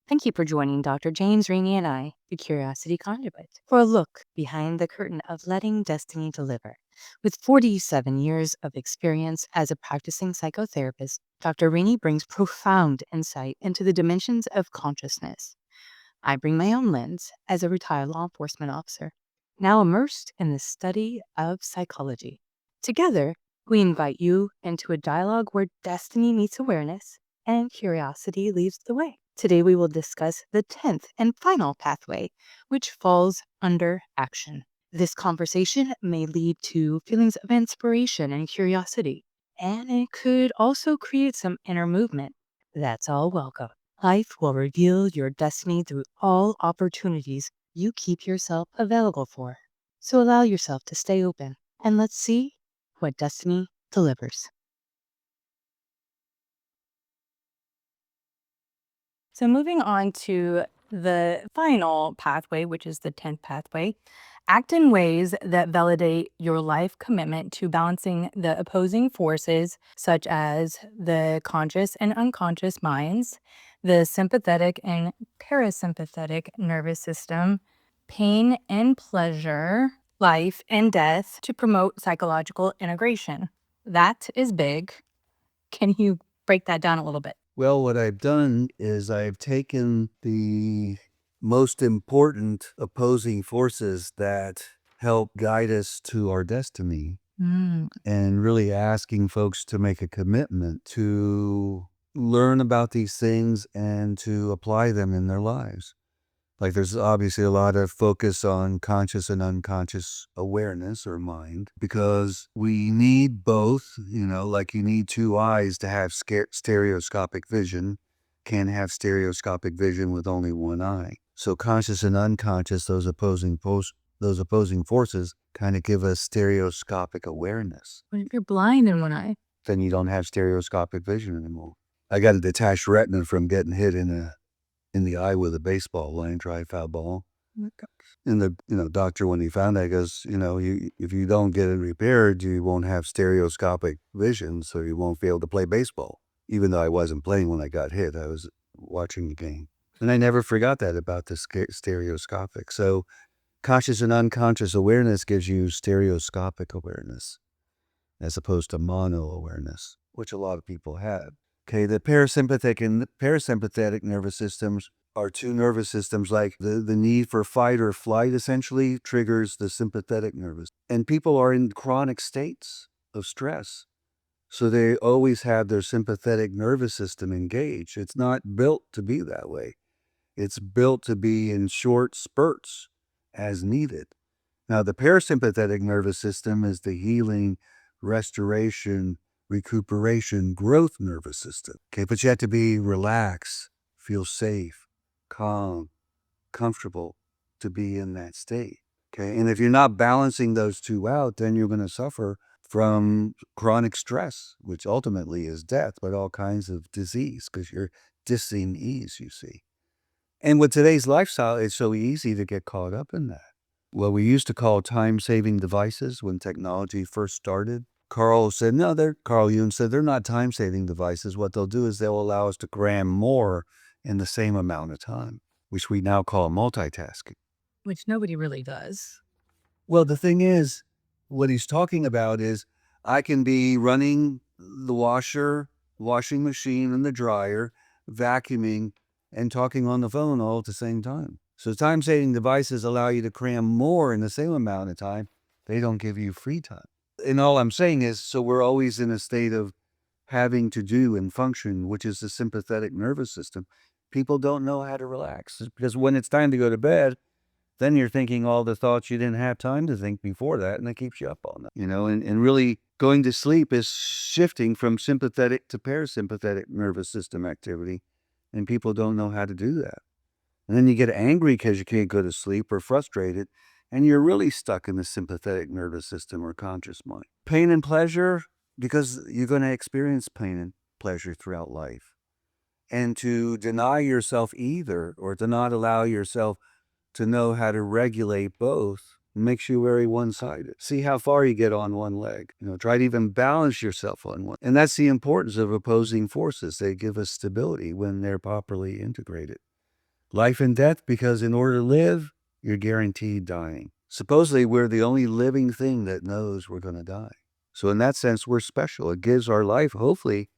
Thank you for joining Dr. James, Rini, and I, the Curiosity Conduit, for a look behind the curtain of letting destiny deliver. With 47 years of experience as a practicing psychotherapist, Dr. Rini brings profound insight into the dimensions of consciousness. I bring my own lens as a retired law enforcement officer, now immersed in the study of psychology. Together, we invite you into a dialogue where destiny meets awareness and curiosity leads the way. Today, we will discuss the 10th and final pathway, which falls under action. This conversation may lead to feelings of inspiration and curiosity, and it could also create some inner movement. That's all welcome. Life will reveal your destiny through all opportunities you keep yourself available for. So allow yourself to stay open, and let's see what destiny delivers. So, moving on to the final pathway, which is the 10th pathway, act in ways that validate your life commitment to balancing the opposing forces, such as the conscious and unconscious minds, the sympathetic and parasympathetic nervous system, pain and pleasure, life and death, to promote psychological integration. That is big. Can you break that down a little bit? Well, what I've done is I've taken the most important opposing forces that help guide us to our destiny and really asking folks to make a commitment to learn about these things and to apply them in their lives. Like there's obviously a lot of focus on conscious and unconscious awareness or mind because we need both, like you need two eyes to have stereoscopic vision. Can't have stereoscopic vision with only one eye. So conscious and unconscious, those opposing forces kind of give us stereoscopic awareness. What if you're blind in one eye? Then you don't have stereoscopic vision anymore. I got a detached retina from getting hit in the eye with a baseball, line drive foul ball. Okay. And the doctor, when he found that, goes, if you don't get it repaired, you won't have stereoscopic vision, so you won't be able to play baseball. Even though I wasn't playing when I got hit, I was watching the game. And I never forgot that about the stereoscopic. So conscious and unconscious awareness gives you stereoscopic awareness as opposed to mono awareness, which a lot of people have. Okay, the parasympathetic and the parasympathetic nervous systems are two nervous systems. Like the need for fight or flight essentially triggers the sympathetic nervous. And people are in chronic states of stress. So they always have their sympathetic nervous system engaged. It's not built to be that way. It's built to be in short spurts as needed. Now, the parasympathetic nervous system is the healing, restoration, recuperation, growth nervous system. Okay, but you have to be relaxed, feel safe, calm, comfortable to be in that state. Okay, and if you're not balancing those two out, then you're going to suffer from chronic stress, which ultimately is death, but all kinds of disease because you're dissing ease, you see. And with today's lifestyle, it's so easy to get caught up in that. What we used to call time-saving devices when technology first started. Carl Jung said they're not time-saving devices. What they'll do is they'll allow us to cram more in the same amount of time, which we now call multitasking. Which nobody really does. Well, the thing is, what he's talking about is I can be running the washing machine and the dryer, vacuuming, and talking on the phone all at the same time. So time-saving devices allow you to cram more in the same amount of time. They don't give you free time. And all I'm saying is, so we're always in a state of having to do and function, which is the sympathetic nervous system. People don't know how to relax because when it's time to go to bed, then you're thinking all the thoughts you didn't have time to think before that, and it keeps you up all night. And really going to sleep is shifting from sympathetic to parasympathetic nervous system activity, and people don't know how to do that. And then you get angry because you can't go to sleep or frustrated, and you're really stuck in the sympathetic nervous system or conscious mind. Pain and pleasure, because you're going to experience pain and pleasure throughout life. And to deny yourself either, or to not allow yourself to know how to regulate both, makes you very one-sided. See how far you get on one leg. Try to even balance yourself on one. And that's the importance of opposing forces. They give us stability when they're properly integrated. Life and death, because in order to live, you're guaranteed dying. Supposedly, we're the only living thing that knows we're going to die. So in that sense, we're special. It gives our life, hopefully,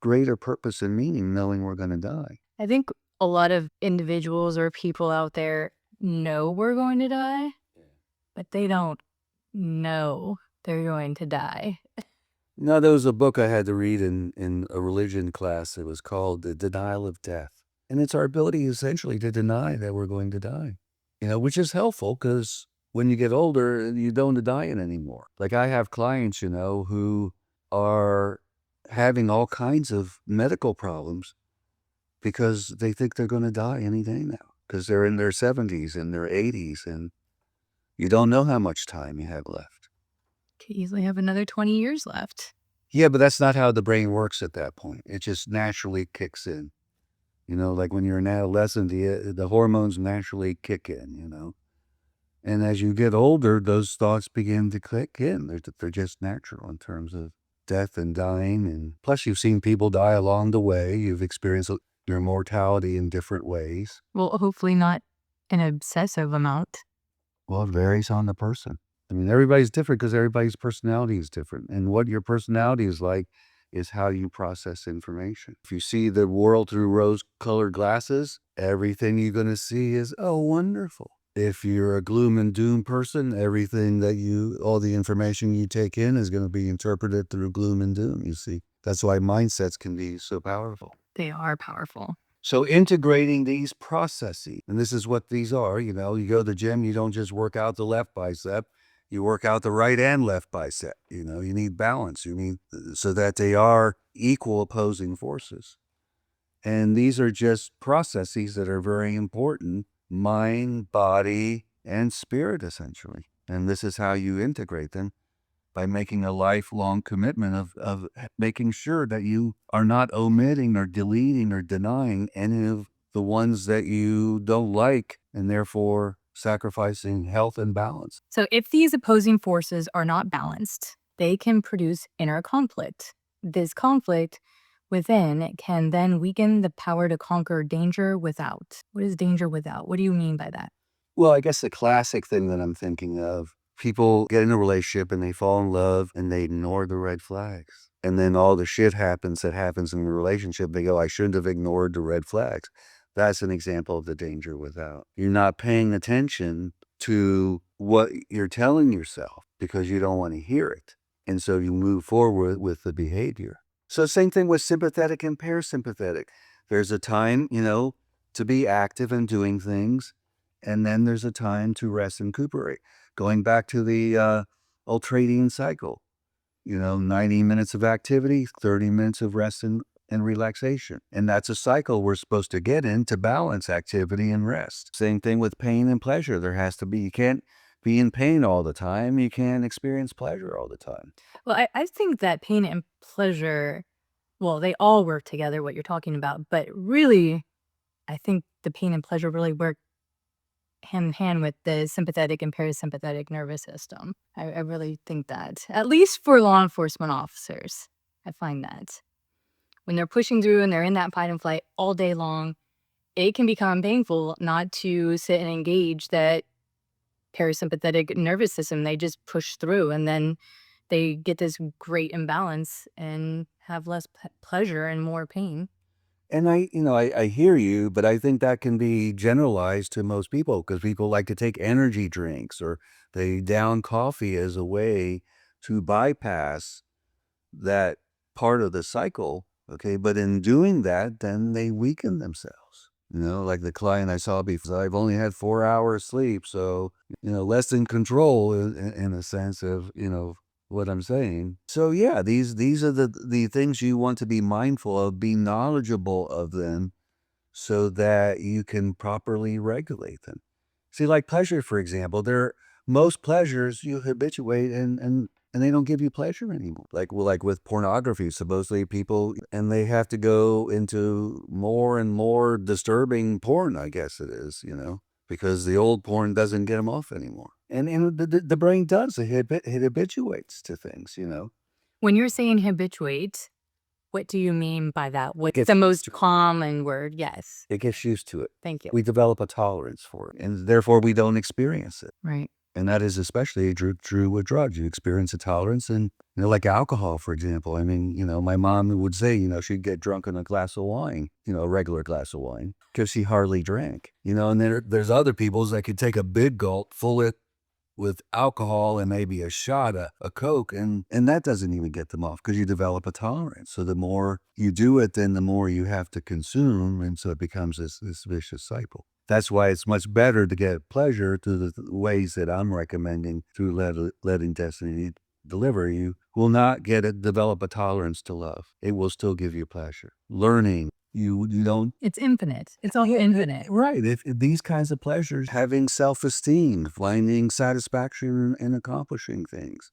greater purpose and meaning knowing we're going to die. I think a lot of individuals or people out there know we're going to die, but they don't know they're going to die. Now, there was a book I had to read in a religion class. It was called The Denial of Death. And it's our ability essentially to deny that we're going to die, which is helpful because when you get older, you don't die it anymore. Like I have clients, who are having all kinds of medical problems because they think they're going to die any day now because they're in their 70s and their 80s and you don't know how much time you have left. Could easily have another 20 years left. Yeah, but that's not how the brain works at that point. It just naturally kicks in. Like when you're an adolescent, the hormones naturally kick in. And as you get older, those thoughts begin to click in. They're just natural in terms of death and dying. And plus, you've seen people die along the way. You've experienced your mortality in different ways. Well, hopefully not an obsessive amount. Well, it varies on the person. I mean, everybody's different because everybody's personality is different. And what your personality is like is how you process information. If you see the world through rose-colored glasses, everything you're going to see is, oh, wonderful. If you're a gloom and doom person, all the information you take in is going to be interpreted through gloom and doom, you see. That's why mindsets can be so powerful. They are powerful. So integrating these processes, and this is what these are, you go to the gym, you don't just work out the left bicep, you work out the right and left bicep. You need balance. You need so that they are equal opposing forces. And these are just processes that are very important, mind, body, and spirit, essentially. And this is how you integrate them by making a lifelong commitment of making sure that you are not omitting or deleting or denying any of the ones that you don't like, and therefore sacrificing health and balance. So if these opposing forces are not balanced, they can produce inner conflict. This conflict within can then weaken the power to conquer danger without. What is danger without? What do you mean by that? Well, I guess the classic thing that I'm thinking of, people get in a relationship and they fall in love and they ignore the red flags. And then all the shit happens that happens in the relationship. They go, I shouldn't have ignored the red flags. That's an example of the danger without. You're not paying attention to what you're telling yourself because you don't want to hear it. And so you move forward with the behavior. So same thing with sympathetic and parasympathetic. There's a time, to be active and doing things. And then there's a time to rest and recuperate. Going back to the ultradian cycle, 90 minutes of activity, 30 minutes of rest and relaxation. And that's a cycle we're supposed to get in to balance activity and rest. Same thing with pain and pleasure. You can't be in pain all the time. You can't experience pleasure all the time. Well, I think that pain and pleasure, well, they all work together, what you're talking about. But really, I think the pain and pleasure really work hand in hand with the sympathetic and parasympathetic nervous system. I really think that, at least for law enforcement officers, I find that when they're pushing through and they're in that fight and flight all day long, it can become painful not to sit and engage that parasympathetic nervous system. They just push through and then they get this great imbalance and have less pleasure and more pain. And I hear you, but I think that can be generalized to most people because people like to take energy drinks or they down coffee as a way to bypass that part of the cycle. Okay. But in doing that, then they weaken themselves. Like the client I saw before, I've only had 4 hours sleep. So, less in control in a sense of, what I'm saying. So yeah, these are the things you want to be mindful of, be knowledgeable of them so that you can properly regulate them. See, like pleasure, for example, most pleasures you habituate and they don't give you pleasure anymore. Like with pornography, supposedly people, and they have to go into more and more disturbing porn, I guess it is, because the old porn doesn't get them off anymore. And the brain does, it habituates to things. When you're saying habituate, What do you mean by that? What's gets the most used to it. common word? Yes. It gets used to it. Thank you. We develop a tolerance for it, and therefore we don't experience it. Right. And that is especially true with drugs. You experience a tolerance, and like alcohol, for example. I mean, my mom would say, she'd get drunk on a glass of wine, a regular glass of wine, because she hardly drank. And there's other people's that could take a big gulp, full it with alcohol and maybe a shot of a Coke, and that doesn't even get them off because you develop a tolerance. So the more you do it, then the more you have to consume, and so it becomes this vicious cycle. That's why it's much better to get pleasure through the ways that I'm recommending, through letting destiny deliver. You will not develop a tolerance to love. It will still give you pleasure. Learning, you don't. It's infinite. It's all infinite. Right. If these kinds of pleasures, having self-esteem, finding satisfaction in accomplishing things,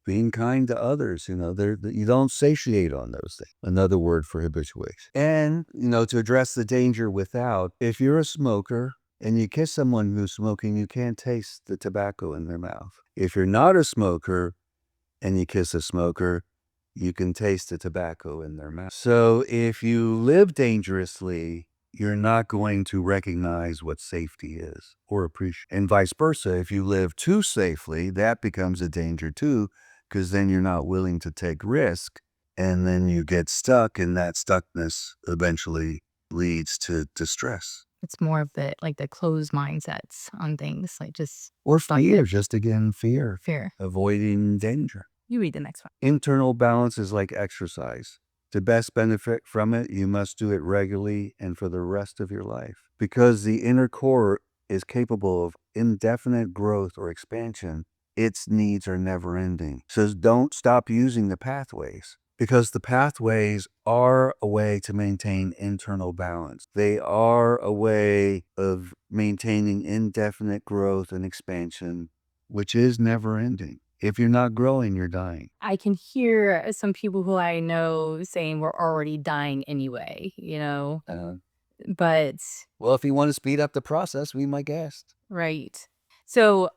being kind to others, you don't satiate on those things. Another word for habituation. And, to address the danger without, if you're a smoker and you kiss someone who's smoking, you can't taste the tobacco in their mouth. If you're not a smoker and you kiss a smoker, you can taste the tobacco in their mouth. So if you live dangerously, you're not going to recognize what safety is or appreciate. And vice versa, if you live too safely, that becomes a danger too, because then you're not willing to take risk, and then you get stuck, and that stuckness eventually leads to distress. It's more of the closed mindsets on things, Or stuck fear, in just again, fear. fear. Avoiding danger. You read the next one. Internal balance is like exercise. To best benefit from it, you must do it regularly and for the rest of your life. Because the inner core is capable of indefinite growth or expansion, its needs are never ending. So don't stop using the pathways, because the pathways are a way to maintain internal balance. They are a way of maintaining indefinite growth and expansion, which is never ending. If you're not growing, you're dying. I can hear some people who I know saying we're already dying anyway, but Well, if you want to speed up the process, be my guest. right. So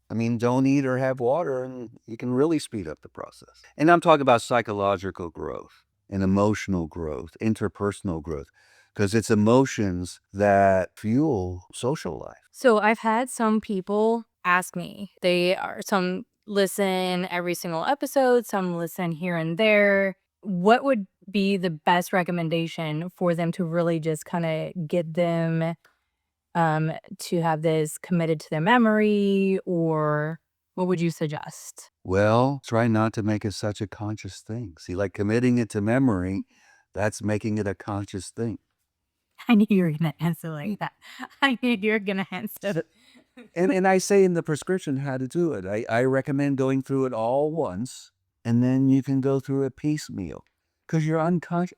I mean, don't eat or have water, and you can really speed up the process. And I'm talking about psychological growth and emotional growth, interpersonal growth, because it's emotions that fuel social life. So I've had some people ask me, some listen every single episode, some listen here and there. What would be the best recommendation for them to really just kind of get them to have this committed to their memory, or what would you suggest? Well, try not to make it such a conscious thing. See, like committing it to memory, that's making it a conscious thing. I knew you were going to answer like that. I knew you were going to answer. And I say in the prescription how to do it. I recommend going through it all once, and then you can go through it piecemeal. Because you're unconscious.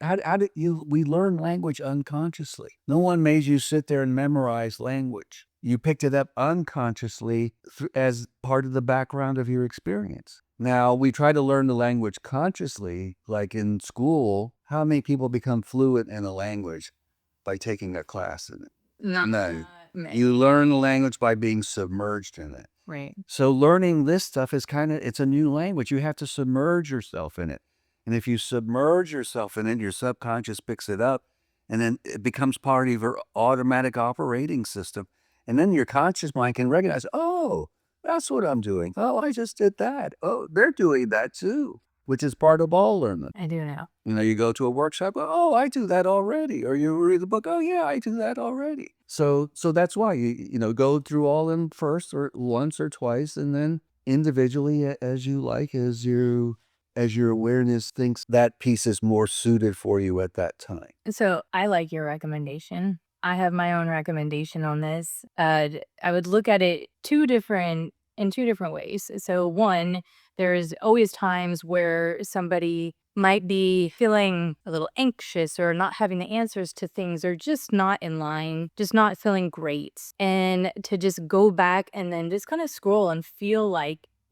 We learn language unconsciously. No one made you sit there and memorize language. You picked it up unconsciously as part of the background of your experience. Now, we try to learn the language consciously, like in school. How many people become fluent in a language by taking a class in it? No. You learn the language by being submerged in it. Right. So learning this stuff is it's a new language. You have to submerge yourself in it. And if you submerge yourself in it, your subconscious picks it up, and then it becomes part of your automatic operating system. And then your conscious mind can recognize, oh, that's what I'm doing. Oh, I just did that. Oh, they're doing that too, which is part of all learning. I do know. You go to a workshop, oh, I do that already. Or you read the book, oh, yeah, I do that already. So that's why you go through all of them first, or once or twice, and then individually as you like, as your awareness thinks that piece is more suited for you at that time. So I like your recommendation. I have my own recommendation on this. I would look at it in two different ways. So one, there's always times where somebody might be feeling a little anxious or not having the answers to things, or just not in line, just not feeling great. And to just go back and then just kind of scroll and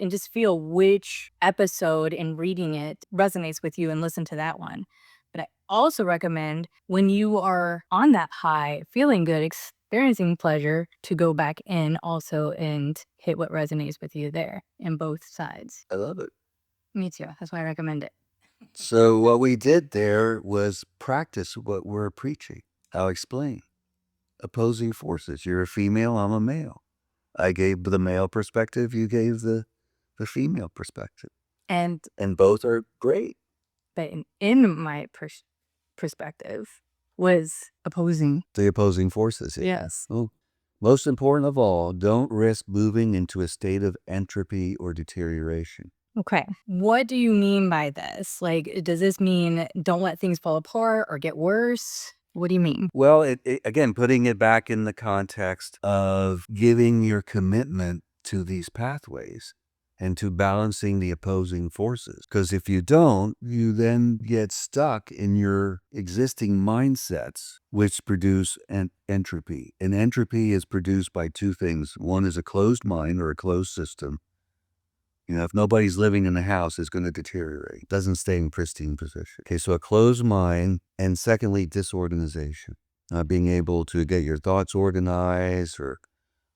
just feel which episode in reading it resonates with you and listen to that one. But I also recommend, when you are on that high, feeling good, experiencing pleasure, to go back in also and hit what resonates with you there in both sides. I love it. Me too. That's why I recommend it. So what we did there was practice what we're preaching. I'll explain. Opposing forces. You're a female, I'm a male. I gave the male perspective, you gave the female perspective. And both are great. but in my perspective was opposing. The opposing forces. Yes. Oh, most important of all, don't risk moving into a state of entropy or deterioration. Okay. What do you mean by this? Like, does this mean don't let things fall apart or get worse? What do you mean? Well, again, putting it back in the context of giving your commitment to these pathways and to balancing the opposing forces. Because if you don't, you then get stuck in your existing mindsets, which produce an entropy. And entropy is produced by two things. One is a closed mind or a closed system. You know, if nobody's living in the house, it's going to deteriorate. It doesn't stay in pristine position. Okay, so a closed mind, and secondly, disorganization. Not being able to get your thoughts organized or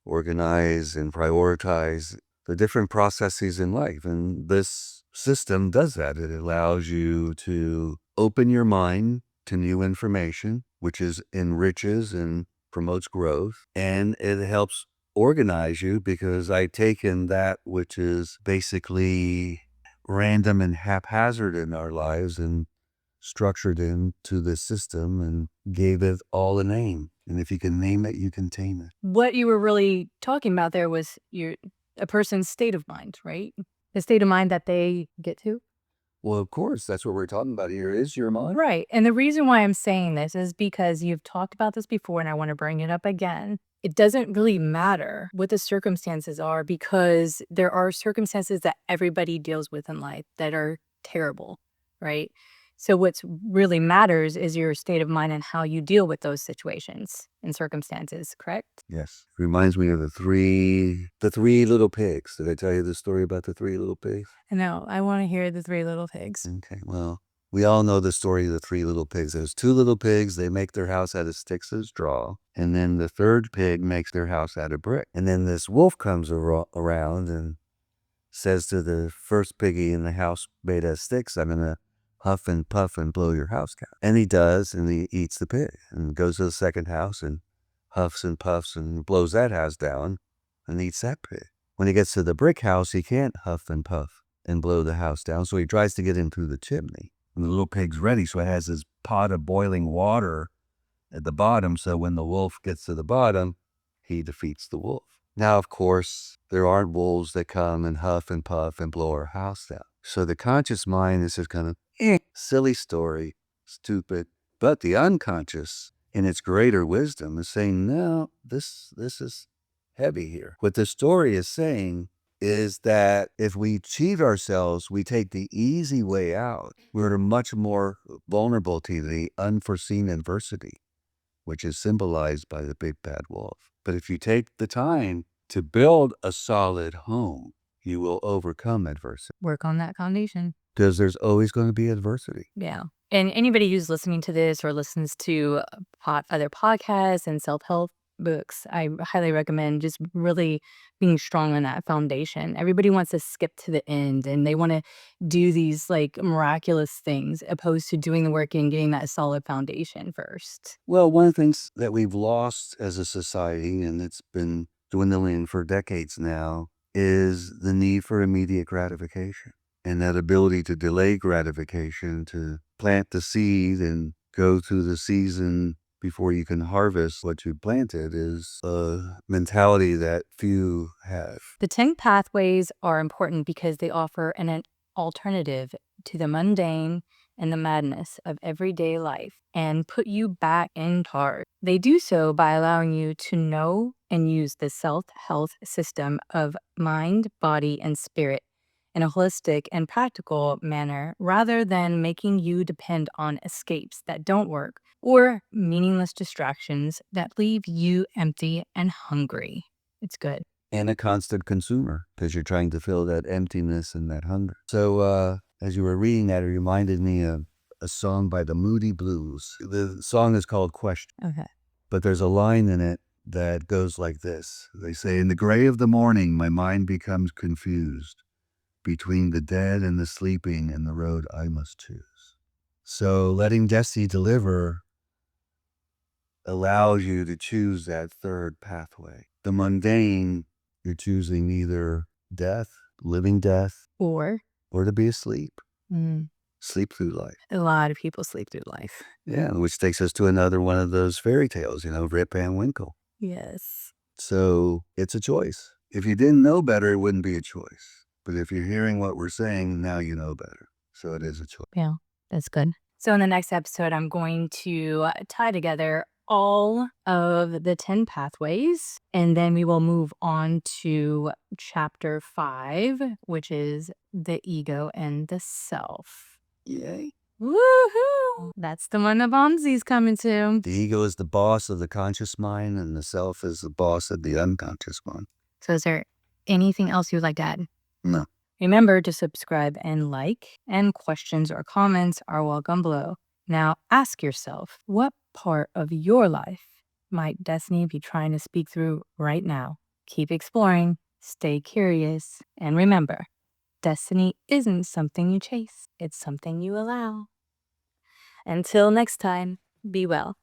organize and prioritize the different processes in life. And this system does that. It allows you to open your mind to new information, which enriches and promotes growth. And it helps organize you because I've taken that which is basically random and haphazard in our lives and structured into this system and gave it all a name. And if you can name it, you can tame it. What you were really talking about there was a person's state of mind, right? The state of mind that they get to. Well, of course, that's what we're talking about here is your mind. Right. And the reason why I'm saying this is because you've talked about this before and I want to bring it up again. It doesn't really matter what the circumstances are because there are circumstances that everybody deals with in life that are terrible, right? So what's really matters is your state of mind and how you deal with those situations and circumstances, correct? Yes. Reminds me of the three little pigs. Did I tell you the story about the three little pigs? No, I want to hear the three little pigs. Okay, well, we all know the story of the three little pigs. There's two little pigs. They make their house out of sticks of straw. And then the third pig makes their house out of brick. And then this wolf comes around and says to the first piggy in the house made out of sticks, I'm going to huff and puff and blow your house down. And he does, and he eats the pig and goes to the second house and huffs and puffs and blows that house down and eats that pig. When he gets to the brick house, he can't huff and puff and blow the house down, so he tries to get in through the chimney. And the little pig's ready, so it has this pot of boiling water at the bottom, so when the wolf gets to the bottom, he defeats the wolf. Now, of course, there aren't wolves that come and huff and puff and blow our house down. So the conscious mind is just kind of, silly story, stupid. But the unconscious, in its greater wisdom, is saying, no, this is heavy here. What the story is saying is that if we cheat ourselves, we take the easy way out. We're much more vulnerable to the unforeseen adversity, which is symbolized by the big bad wolf. But if you take the time to build a solid home, you will overcome adversity. Work on that foundation. Because there's always going to be adversity. Yeah. And anybody who's listening to this or listens to other podcasts and self-help books, I highly recommend just really being strong on that foundation. Everybody wants to skip to the end and they want to do these like miraculous things opposed to doing the work and getting that solid foundation first. Well, one of the things that we've lost as a society, and it's been dwindling for decades now, is the need for immediate gratification. And that ability to delay gratification, to plant the seed and go through the season before you can harvest what you planted, is a mentality that few have. The 10 pathways are important because they offer an alternative to the mundane and the madness of everyday life and put you back in charge. They do so by allowing you to know and use the self-health system of mind, body, and spirit in a holistic and practical manner rather than making you depend on escapes that don't work or meaningless distractions that leave you empty and hungry. It's good. And a constant consumer because you're trying to fill that emptiness and that hunger. So as you were reading that, it reminded me of a song by the Moody Blues. The song is called Question. Okay. But there's a line in it that goes like this. They say, in the gray of the morning, my mind becomes confused. between the dead and the sleeping and the road I must choose. So letting destiny deliver allows you to choose that third pathway. The mundane, you're choosing either death, living death, Or to be asleep. mm, Sleep through life. a lot of people sleep through life. Yeah, which takes us to another one of those fairy tales, Rip Van Winkle. Yes. So it's a choice. If you didn't know better, it wouldn't be a choice. But if you're hearing what we're saying, now you know better. So it is a choice. Yeah, that's good. So in the next episode, I'm going to tie together all of the 10 pathways, and then we will move on to chapter 5, which is the ego and the self. Yay. Woohoo! That's the one the Bonzi's coming to. The ego is the boss of the conscious mind, and the self is the boss of the unconscious mind. So is there anything else you'd like to add? No. Remember to subscribe and like, and questions or comments are welcome below. Now ask yourself, what part of your life might destiny be trying to speak through right now? Keep exploring, stay curious, and remember, destiny isn't something you chase, it's something you allow. Until next time, be well.